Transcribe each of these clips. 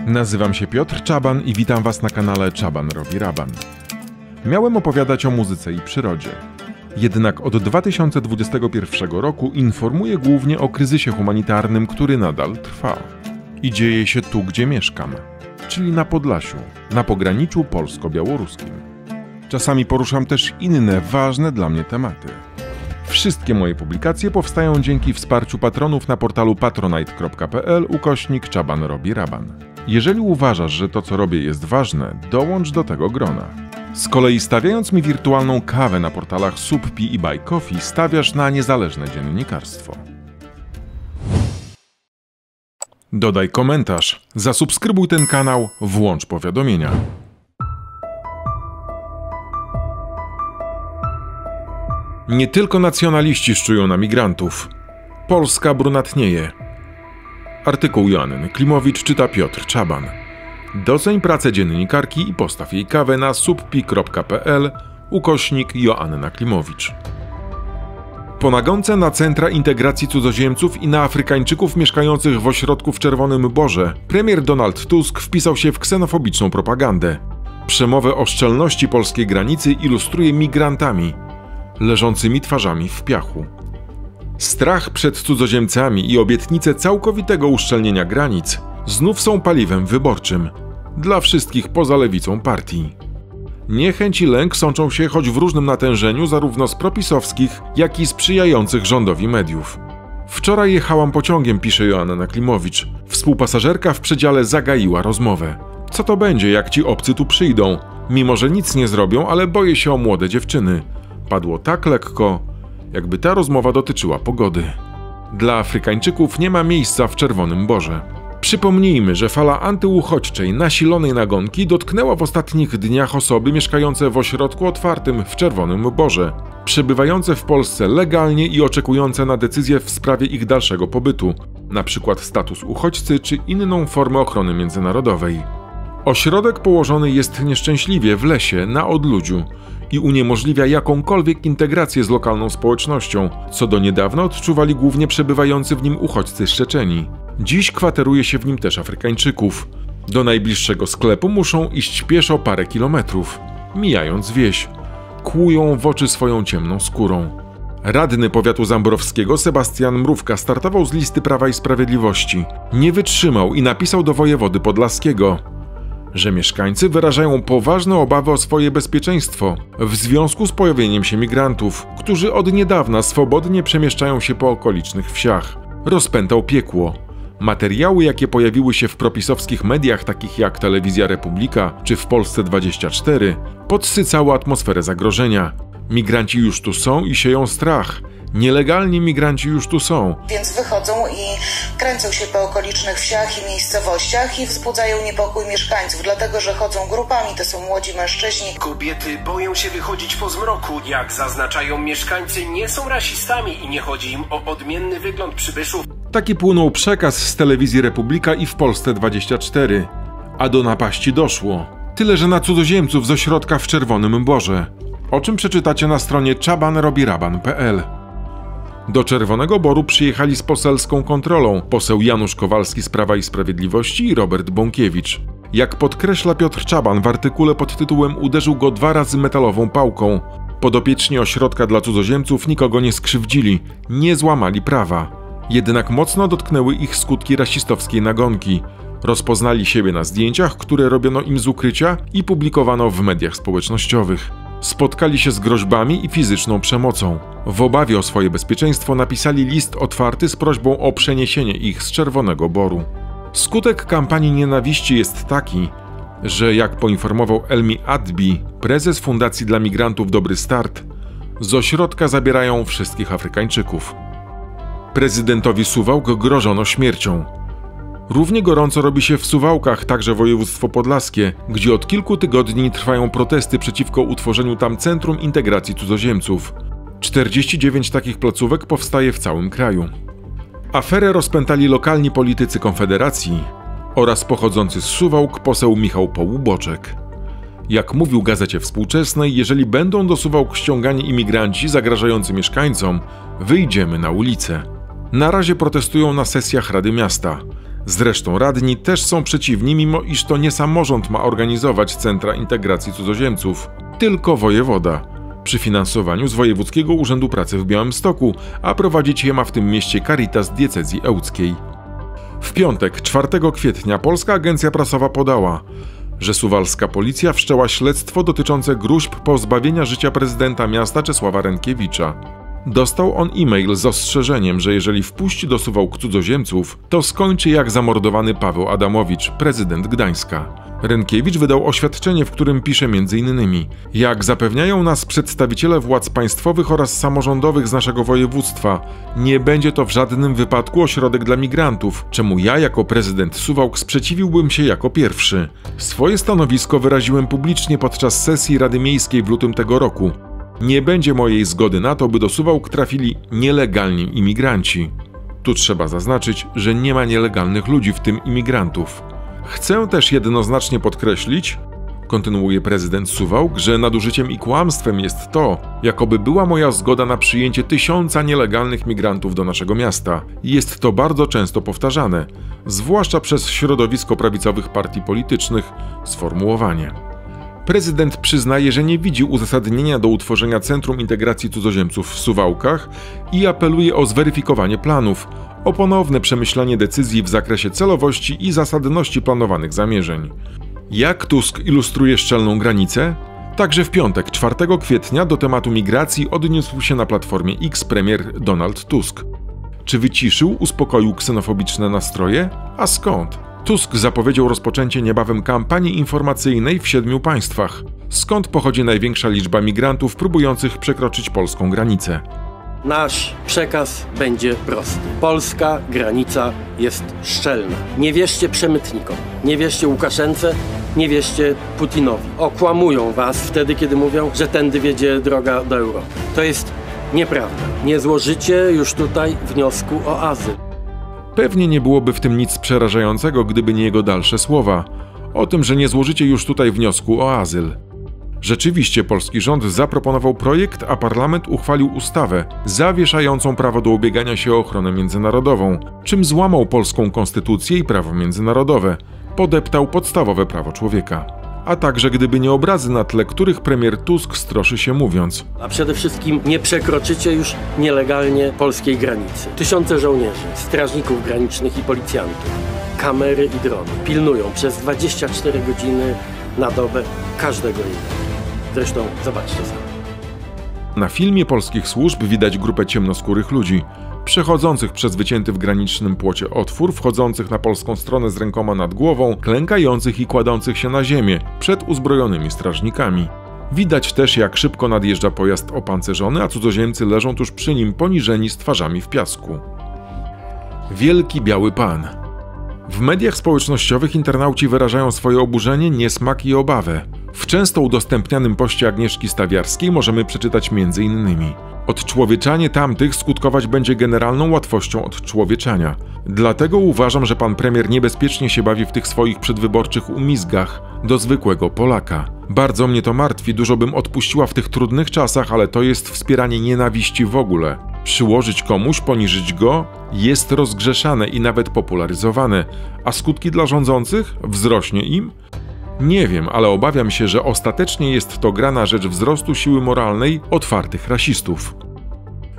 Nazywam się Piotr Czaban i witam Was na kanale Czaban robi raban. Miałem opowiadać o muzyce i przyrodzie. Jednak od 2021 roku informuję głównie o kryzysie humanitarnym, który nadal trwa. I dzieje się tu, gdzie mieszkam, czyli na Podlasiu, na pograniczu polsko-białoruskim. Czasami poruszam też inne, ważne dla mnie tematy. Wszystkie moje publikacje powstają dzięki wsparciu patronów na portalu patronite.pl/Czaban robi raban. Jeżeli uważasz, że to co robię jest ważne, dołącz do tego grona. Z kolei stawiając mi wirtualną kawę na portalach Subpi i Buy Coffee stawiasz na niezależne dziennikarstwo. Dodaj komentarz, zasubskrybuj ten kanał, włącz powiadomienia. Nie tylko nacjonaliści szczują na migrantów. Polska brunatnieje. Artykuł Joanny Klimowicz czyta Piotr Czaban. Doceń pracę dziennikarki i postaw jej kawę na subpi.pl/Joanna Klimowicz. Po nagonce na centra integracji cudzoziemców i na Afrykańczyków mieszkających w ośrodku w Czerwonym Borze, premier Donald Tusk wpisał się w ksenofobiczną propagandę. Przemowę o szczelności polskiej granicy ilustruje migrantami, leżącymi twarzami w piachu. Strach przed cudzoziemcami i obietnice całkowitego uszczelnienia granic znów są paliwem wyborczym dla wszystkich poza lewicą partii. Niechęć i lęk sączą się choć w różnym natężeniu zarówno z propisowskich, jak i sprzyjających rządowi mediów. Wczoraj jechałam pociągiem, pisze Joanna Klimowicz. Współpasażerka w przedziale zagaiła rozmowę. Co to będzie, jak ci obcy tu przyjdą? Mimo że nic nie zrobią, ale boję się o młode dziewczyny. Padło tak lekko, jakby ta rozmowa dotyczyła pogody. Dla Afrykańczyków nie ma miejsca w Czerwonym Borze. Przypomnijmy, że fala antyuchodźczej, nasilonej nagonki dotknęła w ostatnich dniach osoby mieszkające w ośrodku otwartym w Czerwonym Borze, przebywające w Polsce legalnie i oczekujące na decyzję w sprawie ich dalszego pobytu, np. status uchodźcy czy inną formę ochrony międzynarodowej. Ośrodek położony jest nieszczęśliwie w lesie, na odludziu i uniemożliwia jakąkolwiek integrację z lokalną społecznością, co do niedawna odczuwali głównie przebywający w nim uchodźcy z Czeczenii. Dziś kwateruje się w nim też Afrykańczyków. Do najbliższego sklepu muszą iść pieszo parę kilometrów, mijając wieś. Kłują w oczy swoją ciemną skórą. Radny powiatu zambrowskiego Sebastian Mrówka startował z listy Prawa i Sprawiedliwości. Nie wytrzymał i napisał do wojewody podlaskiego, że mieszkańcy wyrażają poważne obawy o swoje bezpieczeństwo w związku z pojawieniem się migrantów, którzy od niedawna swobodnie przemieszczają się po okolicznych wsiach. Rozpętał piekło. Materiały, jakie pojawiły się w propisowskich mediach takich jak Telewizja Republika czy w Polsce 24, podsycały atmosferę zagrożenia. Migranci już tu są i sieją strach. Nielegalni migranci już tu są. Więc wychodzą i kręcą się po okolicznych wsiach i miejscowościach i wzbudzają niepokój mieszkańców, dlatego że chodzą grupami, to są młodzi mężczyźni. Kobiety boją się wychodzić po zmroku. Jak zaznaczają mieszkańcy, nie są rasistami i nie chodzi im o odmienny wygląd przybyszów. Taki płynął przekaz z Telewizji Republika i w Polsce 24. A do napaści doszło. Tyle, że na cudzoziemców z ośrodka w Czerwonym Borze. O czym przeczytacie na stronie czabanrobiraban.pl. Do Czerwonego Boru przyjechali z poselską kontrolą poseł Janusz Kowalski z Prawa i Sprawiedliwości i Robert Bąkiewicz. Jak podkreśla Piotr Czaban w artykule pod tytułem "Uderzył go 2 razy metalową pałką". Podopieczni ośrodka dla cudzoziemców nikogo nie skrzywdzili, nie złamali prawa. Jednak mocno dotknęły ich skutki rasistowskiej nagonki. Rozpoznali siebie na zdjęciach, które robiono im z ukrycia i publikowano w mediach społecznościowych. Spotkali się z groźbami i fizyczną przemocą. W obawie o swoje bezpieczeństwo napisali list otwarty z prośbą o przeniesienie ich z Czerwonego Boru. Skutek kampanii nienawiści jest taki, że jak poinformował Elmi Adbi, prezes Fundacji dla Migrantów Dobry Start, z ośrodka zabierają wszystkich Afrykańczyków. Prezydentowi Suwałk grożono śmiercią. Równie gorąco robi się w Suwałkach, także województwo podlaskie, gdzie od kilku tygodni trwają protesty przeciwko utworzeniu tam Centrum Integracji Cudzoziemców. 49 takich placówek powstaje w całym kraju. Aferę rozpętali lokalni politycy Konfederacji oraz pochodzący z Suwałk poseł Michał Połuboczek. Jak mówił Gazecie Współczesnej, jeżeli będą do Suwałk ściągani imigranci zagrażający mieszkańcom, wyjdziemy na ulicę. Na razie protestują na sesjach Rady Miasta. Zresztą radni też są przeciwni, mimo iż to nie samorząd ma organizować centra integracji cudzoziemców, tylko wojewoda, przy finansowaniu z Wojewódzkiego Urzędu Pracy w Białymstoku, a prowadzić je ma w tym mieście Caritas Diecezji Ełckiej. W piątek, 4 kwietnia, Polska Agencja Prasowa podała, że suwalska policja wszczęła śledztwo dotyczące gróźb pozbawienia życia prezydenta miasta Czesława Rękiewicza. Dostał on e-mail z ostrzeżeniem, że jeżeli wpuści do Suwałk cudzoziemców, to skończy jak zamordowany Paweł Adamowicz, prezydent Gdańska. Rękiewicz wydał oświadczenie, w którym pisze m.in.: jak zapewniają nas przedstawiciele władz państwowych oraz samorządowych z naszego województwa, nie będzie to w żadnym wypadku ośrodek dla migrantów, czemu ja jako prezydent Suwałk sprzeciwiłbym się jako pierwszy. Swoje stanowisko wyraziłem publicznie podczas sesji Rady Miejskiej w lutym tego roku. Nie będzie mojej zgody na to, by do Suwałk trafili nielegalni imigranci. Tu trzeba zaznaczyć, że nie ma nielegalnych ludzi, w tym imigrantów. Chcę też jednoznacznie podkreślić, kontynuuje prezydent Suwałk, że nadużyciem i kłamstwem jest to, jakoby była moja zgoda na przyjęcie 1000 nielegalnych migrantów do naszego miasta. Jest to bardzo często powtarzane, zwłaszcza przez środowisko prawicowych partii politycznych, sformułowanie. Prezydent przyznaje, że nie widzi uzasadnienia do utworzenia Centrum Integracji Cudzoziemców w Suwałkach i apeluje o zweryfikowanie planów, o ponowne przemyślenie decyzji w zakresie celowości i zasadności planowanych zamierzeń. Jak Tusk ilustruje szczelną granicę? Także w piątek, 4 kwietnia, do tematu migracji odniósł się na Platformie X premier Donald Tusk. Czy wyciszył, uspokoił ksenofobiczne nastroje? A skąd? Tusk zapowiedział rozpoczęcie niebawem kampanii informacyjnej w 7 państwach. Skąd pochodzi największa liczba migrantów próbujących przekroczyć polską granicę? Nasz przekaz będzie prosty. Polska granica jest szczelna. Nie wierzcie przemytnikom, nie wierzcie Łukaszence, nie wierzcie Putinowi. Okłamują was wtedy, kiedy mówią, że tędy wiedzie droga do Europy. To jest nieprawda. Nie złożycie już tutaj wniosku o azyl. Pewnie nie byłoby w tym nic przerażającego, gdyby nie jego dalsze słowa o tym, że nie złożycie już tutaj wniosku o azyl. Rzeczywiście polski rząd zaproponował projekt, a parlament uchwalił ustawę zawieszającą prawo do ubiegania się o ochronę międzynarodową, czym złamał polską konstytucję i prawo międzynarodowe, podeptał podstawowe prawo człowieka. A także gdyby nie obrazy, na tle których premier Tusk stroszy się mówiąc: a przede wszystkim nie przekroczycie już nielegalnie polskiej granicy. 1000 żołnierzy, strażników granicznych i policjantów, kamery i drony pilnują przez 24 godziny na dobę każdego innego. Zresztą zobaczcie sami. Na filmie polskich służb widać grupę ciemnoskórych ludzi, przechodzących przez wycięty w granicznym płocie otwór, wchodzących na polską stronę z rękoma nad głową, klękających i kładących się na ziemię przed uzbrojonymi strażnikami. Widać też, jak szybko nadjeżdża pojazd opancerzony, a cudzoziemcy leżą tuż przy nim poniżeni z twarzami w piasku. Wielki Biały Pan. W mediach społecznościowych internauci wyrażają swoje oburzenie, niesmak i obawę. W często udostępnianym poście Agnieszki Stawiarskiej możemy przeczytać m.in. odczłowieczanie tamtych skutkować będzie generalną łatwością odczłowieczania. Dlatego uważam, że pan premier niebezpiecznie się bawi w tych swoich przedwyborczych umizgach do zwykłego Polaka. Bardzo mnie to martwi, dużo bym odpuściła w tych trudnych czasach, ale to jest wspieranie nienawiści w ogóle. Przyłożyć komuś, poniżyć go jest rozgrzeszane i nawet popularyzowane, a skutki dla rządzących? Wzrośnie im? Nie wiem, ale obawiam się, że ostatecznie jest to gra na rzecz wzrostu siły moralnej otwartych rasistów.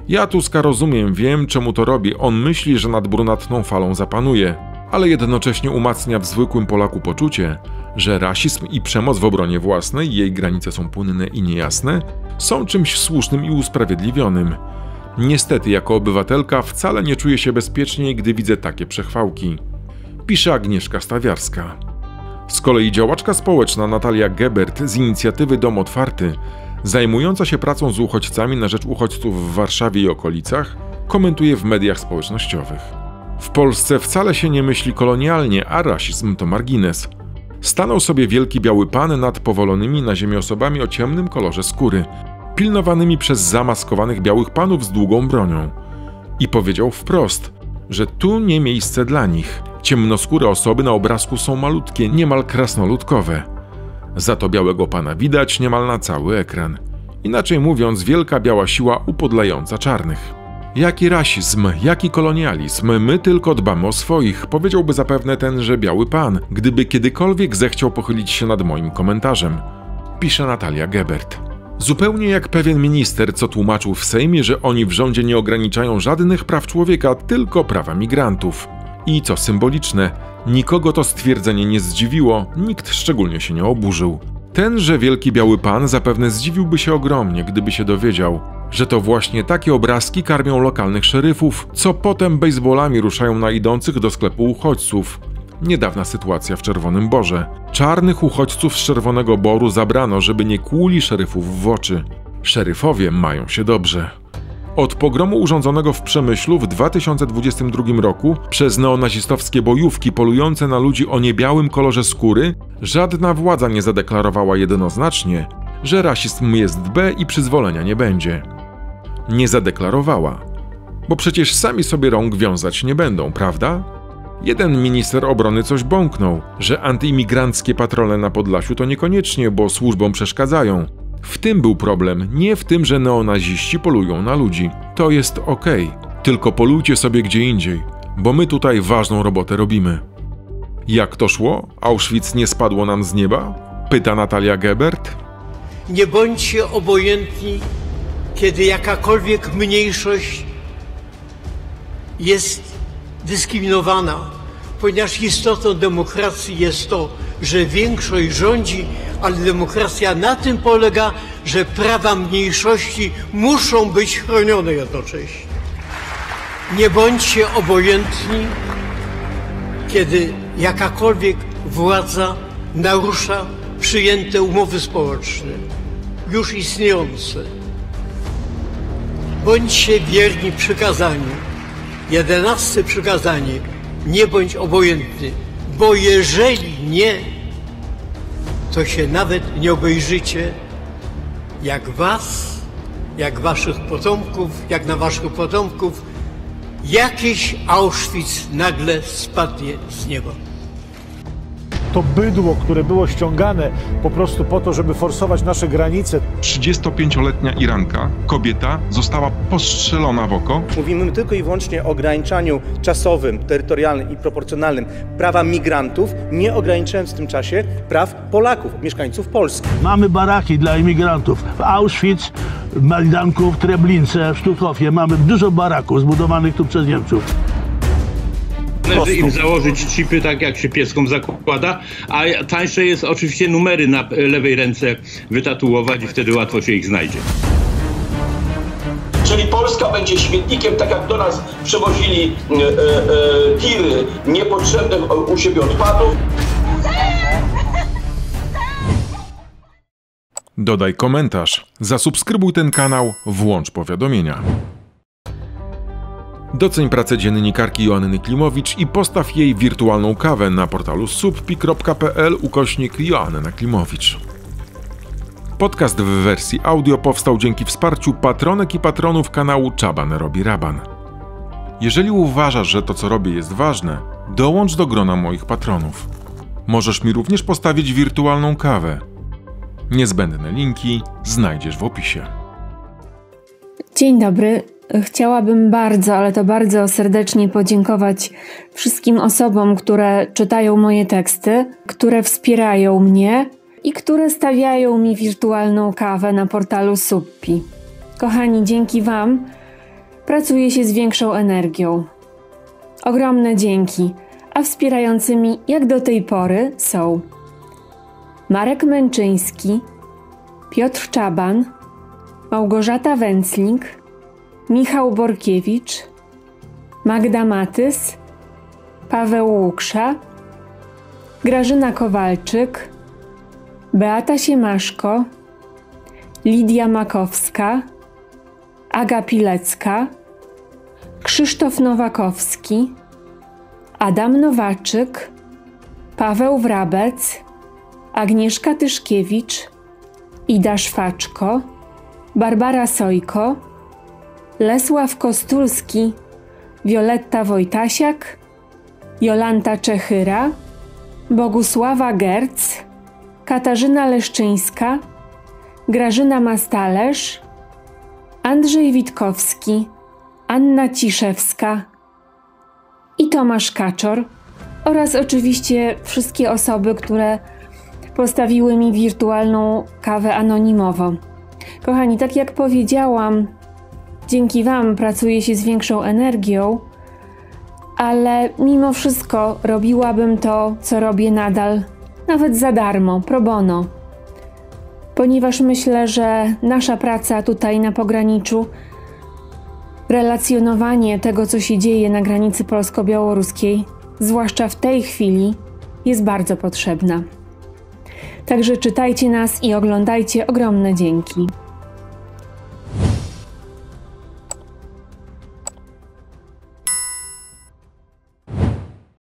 Ja Tuska rozumiem, wiem czemu to robi, on myśli, że nad brunatną falą zapanuje, ale jednocześnie umacnia w zwykłym Polaku poczucie, że rasizm i przemoc w obronie własnej, jej granice są płynne i niejasne, są czymś słusznym i usprawiedliwionym. Niestety, jako obywatelka wcale nie czuję się bezpieczniej, gdy widzę takie przechwałki. Pisze Agnieszka Stawiarska. Z kolei działaczka społeczna Natalia Gebert z inicjatywy Dom Otwarty, zajmująca się pracą z uchodźcami na rzecz uchodźców w Warszawie i okolicach, komentuje w mediach społecznościowych. W Polsce wcale się nie myśli kolonialnie, a rasizm to margines. Stanął sobie wielki biały pan nad powolonymi na ziemię osobami o ciemnym kolorze skóry, pilnowanymi przez zamaskowanych białych panów z długą bronią. I powiedział wprost, że tu nie miejsce dla nich. Ciemnoskóre osoby na obrazku są malutkie, niemal krasnoludkowe. Za to białego pana widać niemal na cały ekran. Inaczej mówiąc, wielka biała siła upodlająca czarnych. Jaki rasizm, jaki kolonializm, my tylko dbamy o swoich, powiedziałby zapewne tenże biały pan, gdyby kiedykolwiek zechciał pochylić się nad moim komentarzem. Pisze Natalia Gebert. Zupełnie jak pewien minister, co tłumaczył w Sejmie, że oni w rządzie nie ograniczają żadnych praw człowieka, tylko prawa migrantów. I co symboliczne, nikogo to stwierdzenie nie zdziwiło, nikt szczególnie się nie oburzył. Tenże wielki biały pan zapewne zdziwiłby się ogromnie, gdyby się dowiedział, że to właśnie takie obrazki karmią lokalnych szeryfów, co potem bejsbolami ruszają na idących do sklepu uchodźców. Niedawna sytuacja w Czerwonym Borze. Czarnych uchodźców z Czerwonego Boru zabrano, żeby nie kłuli szeryfów w oczy. Szeryfowie mają się dobrze. Od pogromu urządzonego w Przemyślu w 2022 roku przez neonazistowskie bojówki polujące na ludzi o niebiałym kolorze skóry, żadna władza nie zadeklarowała jednoznacznie, że rasizm jest B i przyzwolenia nie będzie. Nie zadeklarowała. Bo przecież sami sobie rąk wiązać nie będą, prawda? Jeden minister obrony coś bąknął, że antyimigranckie patrole na Podlasiu to niekoniecznie, bo służbom przeszkadzają. W tym był problem, nie w tym, że neonaziści polują na ludzi. To jest okej. Tylko polujcie sobie gdzie indziej, bo my tutaj ważną robotę robimy. Jak to szło? Auschwitz nie spadło nam z nieba? Pyta Natalia Gebert. Nie bądźcie obojętni, kiedy jakakolwiek mniejszość jest dyskryminowana, ponieważ istotą demokracji jest to, że większość rządzi, ale demokracja na tym polega, że prawa mniejszości muszą być chronione jednocześnie. Nie bądźcie obojętni, kiedy jakakolwiek władza narusza przyjęte umowy społeczne, już istniejące. Bądźcie wierni przykazaniu. 11 przykazanie. Nie bądź obojętny, bo jeżeli nie, to się nawet nie obejrzycie, jak was, jak waszych potomków, jak na waszych potomków jakiś Auschwitz nagle spadnie z nieba. To bydło, które było ściągane po prostu po to, żeby forsować nasze granice. 35-letnia Iranka, kobieta, została postrzelona w oko. Mówimy tylko i wyłącznie o ograniczaniu czasowym, terytorialnym i proporcjonalnym prawa migrantów, nie ograniczając w tym czasie praw Polaków, mieszkańców Polski. Mamy baraki dla imigrantów w Auschwitz, w Majdanku, w Treblince, w Sztuchofie. Mamy dużo baraków zbudowanych tu przez Niemców. Należy im założyć chipy, tak jak się pieskom zakłada, a tańsze jest oczywiście numery na lewej ręce wytatuować i wtedy łatwo się ich znajdzie. Czyli Polska będzie śmietnikiem, tak jak do nas przewozili tiry niepotrzebnych u siebie odpadów. Dodaj komentarz, zasubskrybuj ten kanał, włącz powiadomienia. Doceń pracę dziennikarki Joanny Klimowicz i postaw jej wirtualną kawę na portalu subpi.pl/Joanna Klimowicz. Podcast w wersji audio powstał dzięki wsparciu patronek i patronów kanału Czaban robi raban. Jeżeli uważasz, że to co robię jest ważne, dołącz do grona moich patronów. Możesz mi również postawić wirtualną kawę. Niezbędne linki znajdziesz w opisie. Dzień dobry. Chciałabym bardzo, ale to bardzo serdecznie podziękować wszystkim osobom, które czytają moje teksty, które wspierają mnie i które stawiają mi wirtualną kawę na portalu Subpi. Kochani, dzięki Wam pracuje się z większą energią. Ogromne dzięki, a wspierającymi jak do tej pory są Marek Męczyński, Piotr Czaban, Małgorzata Węcling, Michał Borkiewicz, Magda Matys, Paweł Łuksza, Grażyna Kowalczyk, Beata Siemaszko, Lidia Makowska, Aga Pilecka, Krzysztof Nowakowski, Adam Nowaczyk, Paweł Wrabec, Agnieszka Tyszkiewicz, Ida Szwaczko, Barbara Sojko, Lesław Kostulski, Wioletta Wojtasiak, Jolanta Czechyra, Bogusława Gerc, Katarzyna Leszczyńska, Grażyna Mastalerz, Andrzej Witkowski, Anna Ciszewska i Tomasz Kaczor oraz oczywiście wszystkie osoby, które postawiły mi wirtualną kawę anonimowo. Kochani, tak jak powiedziałam, dzięki Wam pracuję się z większą energią, ale mimo wszystko robiłabym to, co robię nadal, nawet za darmo, pro bono. Ponieważ myślę, że nasza praca tutaj na pograniczu, relacjonowanie tego, co się dzieje na granicy polsko-białoruskiej, zwłaszcza w tej chwili, jest bardzo potrzebna. Także czytajcie nas i oglądajcie. Ogromne dzięki.